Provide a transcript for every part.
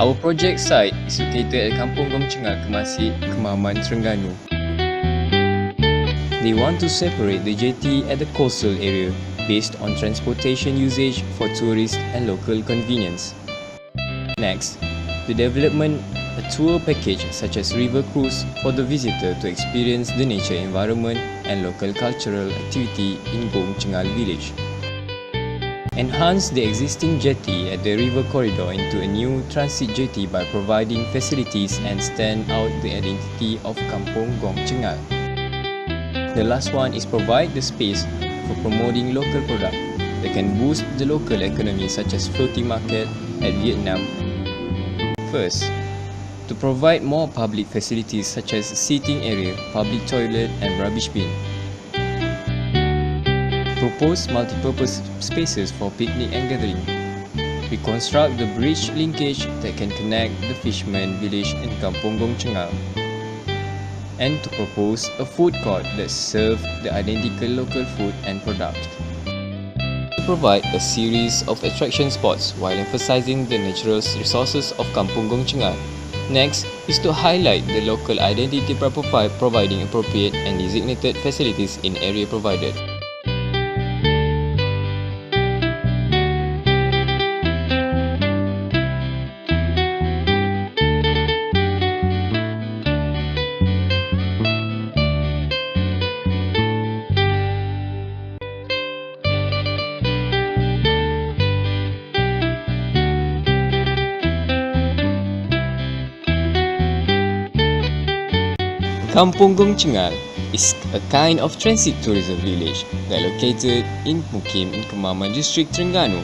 Our project site is located at Kampung Gong Cengal, Kemasik, Kemaman, Terengganu. They want to separate the jetty at the coastal area based on transportation usage for tourists and local convenience. Next, the development a tour package such as river cruise for the visitor to experience the nature environment and local cultural activity in Gong Cengal village. Enhance the existing jetty at the river corridor into a new transit jetty by providing facilities and stand out the identity of Kampung Gong Cengal. The last one is provide the space for promoting local products that can boost the local economy such as floating market at Vietnam. First, to provide more public facilities such as seating area, public toilet and rubbish bin. Propose multi-purpose spaces for picnic and gathering. Reconstruct the bridge linkage that can connect the fishermen village and Kampung Gong Cengal. And to propose a food court that serves the identical local food and products. To provide a series of attraction spots while emphasizing the natural resources of Kampung Gong Cengal. Next is to highlight the local identity by providing appropriate and designated facilities in area provided. Kampung Gong Cengal is a kind of transit tourism village that located in Mukim in Kemaman district Terengganu,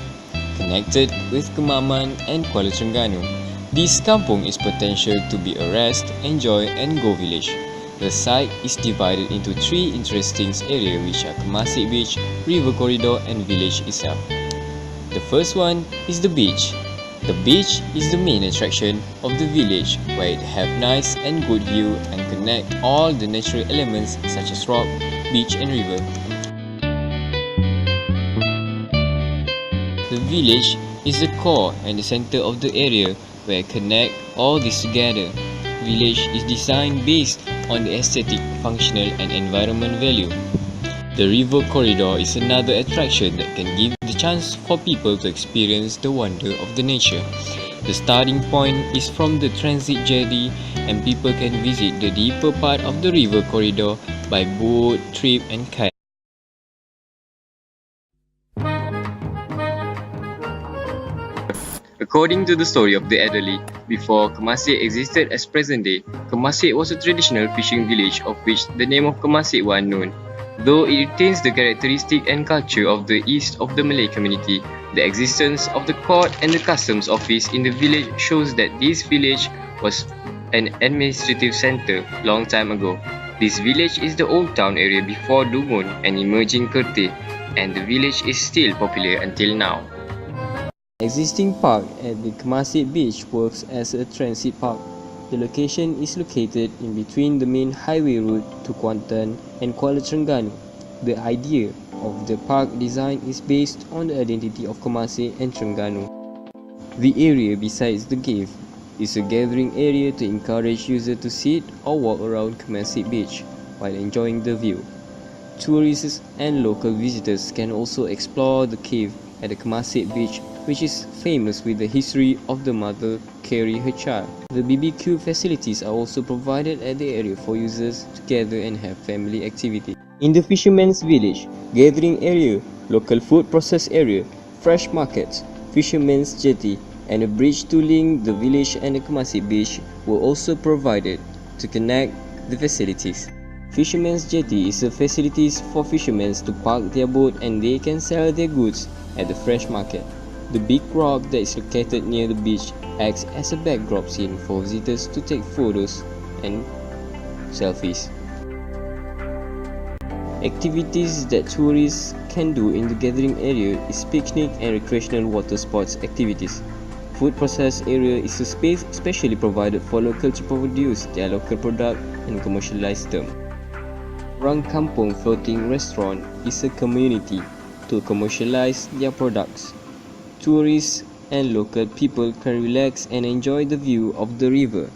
connected with Kemaman and Kuala Terengganu. This kampung is potential to be a rest, enjoy and go village. The site is divided into three interesting areas which are Kemasik Beach, River Corridor and village itself. The first one is the beach. The beach is the main attraction of the village where it have nice and good view and connect all the natural elements such as rock, beach and river. The village is the core and the center of the area where connect all this together. Village is designed based on the aesthetic, functional and environment value. The river corridor is another attraction that can give the chance for people to experience the wonder of the nature. The starting point is from the transit jetty and people can visit the deeper part of the river corridor by boat, trip and kayak. According to the story of the elderly, before Kemasik existed as present day, Kemasik was a traditional fishing village of which the name of Kemasik was unknown. Though it retains the characteristic and culture of the east of the Malay community, the existence of the court and the customs office in the village shows that this village was an administrative centre long time ago. This village is the old town area before Dungun and emerging Kerteh, and the village is still popular until now. Existing park at the Kemasik Beach works as a transit park. The location is located in between the main highway route to Kuantan and Kuala Terengganu. The idea of the park design is based on the identity of Kemasik and Terengganu. The area besides the cave is a gathering area to encourage users to sit or walk around Kemasik Beach while enjoying the view. Tourists and local visitors can also explore the cave at the Kemasik Beach, which is famous with the history of the mother carry her child. The BBQ facilities are also provided at the area for users to gather and have family activity. In the fishermen's village, gathering area, local food process area, fresh markets, fishermen's jetty and a bridge to link the village and the Kemasik Beach were also provided to connect the facilities. Fishermen's jetty is a facilities for fishermen to park their boat and they can sell their goods at the fresh market. The big rock that is located near the beach acts as a backdrop scene for visitors to take photos and selfies. Activities that tourists can do in the gathering area is picnic and recreational water sports activities. Food process area is a space specially provided for local to produce their local product and commercialize them. Orang Kampung Floating Restaurant is a community to commercialize their products. Tourists and local people can relax and enjoy the view of the river.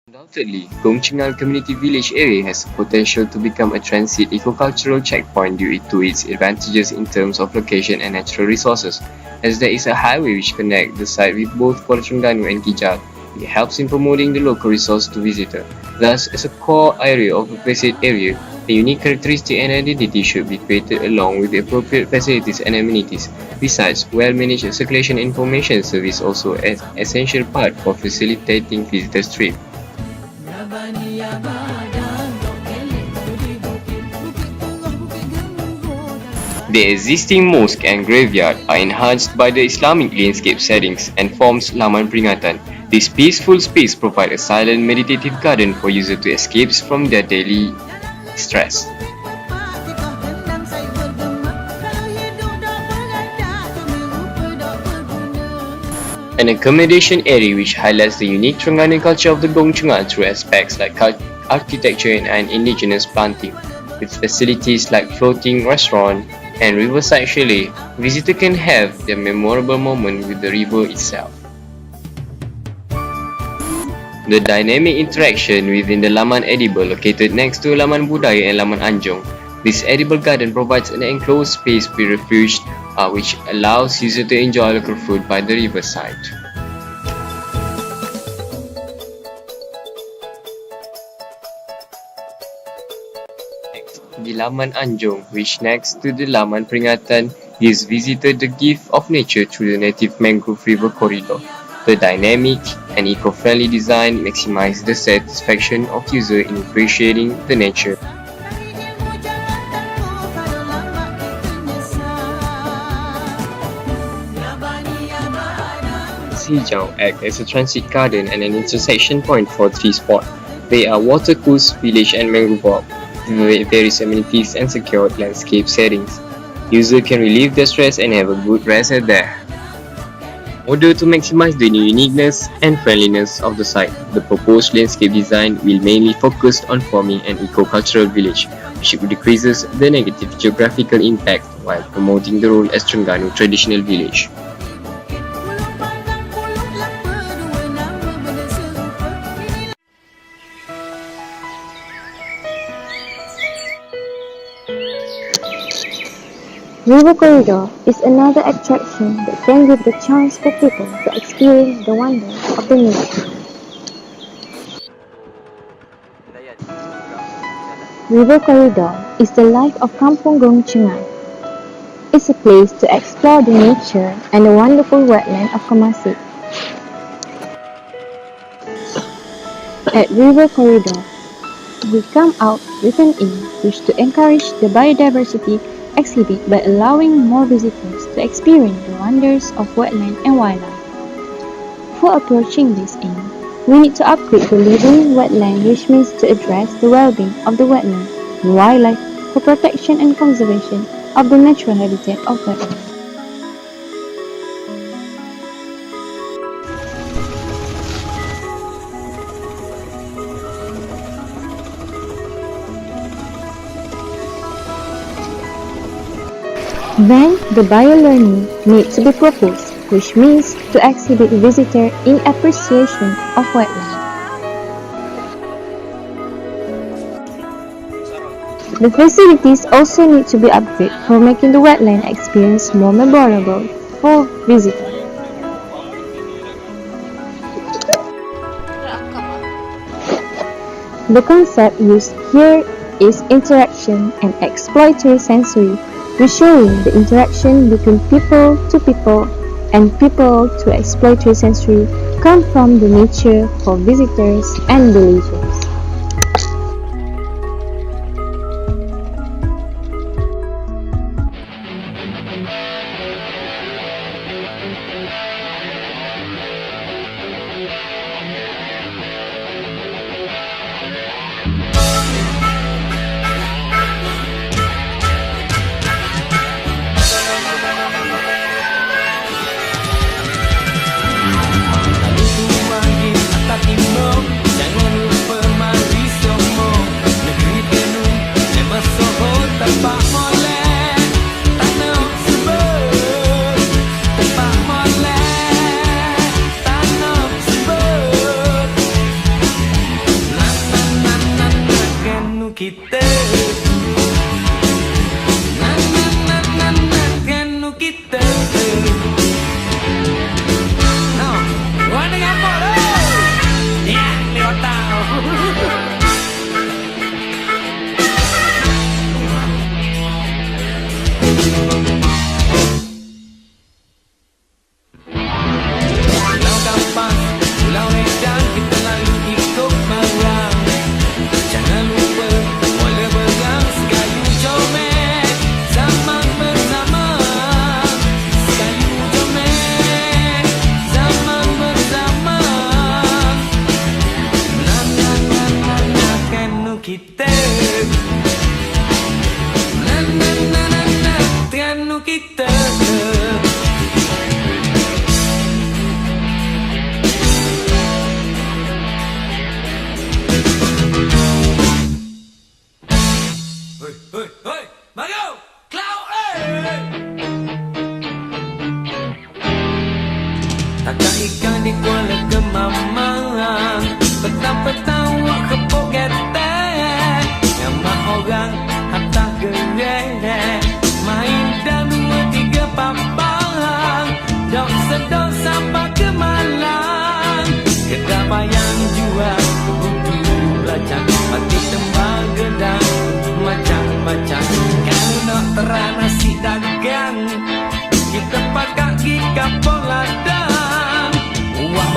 Undoubtedly, Gongchengan Community Village area has the potential to become a transit ecocultural checkpoint due to its advantages in terms of location and natural resources. As there is a highway which connects the site with both Kuala Terengganu and Kijal, it helps in promoting the local resource to visitors. Thus, as a core area of a visit area, a unique characteristic and identity should be created along with the appropriate facilities and amenities. Besides, well-managed circulation information service also an essential part for facilitating visitors' trip. The existing mosque and graveyard are enhanced by the Islamic landscape settings and forms laman peringatan. This peaceful space provides a silent meditative garden for users to escape from their daily stress. An accommodation area which highlights the unique Terengganu culture of the Gongchengan through aspects like architecture and indigenous planting. With facilities like floating restaurant and riverside chalet, visitors can have their memorable moment with the river itself. The dynamic interaction within the Laman Edible located next to Laman Budaya and Laman Anjong. This edible garden provides an enclosed space with refuge which allows users to enjoy local food by the riverside. Next, the Laman Anjong, which next to the Laman Peringatan, gives visitors the gift of nature through the native mangrove river corridor. The dynamic and eco-friendly design maximizes the satisfaction of users in appreciating the nature. Hijau act as a transit garden and an intersection point for three spots. They are watercourse, village and mangrove walk, with various amenities and secured landscape settings. Users can relieve their stress and have a good rest at there. In order to maximize the uniqueness and friendliness of the site, the proposed landscape design will mainly focus on forming an eco-cultural village, which decreases the negative geographical impact while promoting the role as Terengganu traditional village. River Corridor is another attraction that can give the chance for people to experience the wonders of the nature. River Corridor is the life of Kampung Gongchengan. It's a place to explore the nature and the wonderful wetland of Kemasik. At River Corridor, we come out with an aim which to encourage the biodiversity exhibit by allowing more visitors to experience the wonders of wetland and wildlife. For approaching this aim, we need to upgrade the living wetland, which means to address the well-being of the wetland and wildlife for protection and conservation of the natural habitat of wetland. Then, the bio-learning needs to be proposed, which means to exhibit visitor in appreciation of wetland. The facilities also need to be upgraded for making the wetland experience more memorable for visitors. The concept used here is interaction and exploratory sensory, showing the interaction between people to people and people to exploratory sensory come from the nature for visitors and villagers.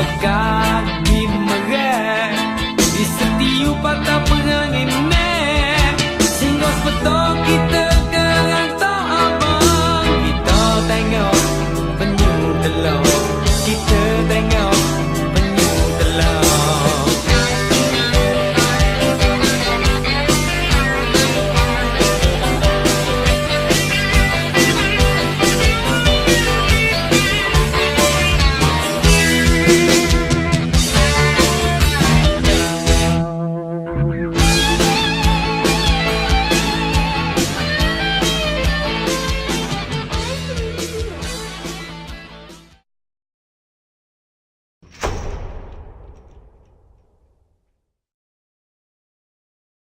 pagkagabi.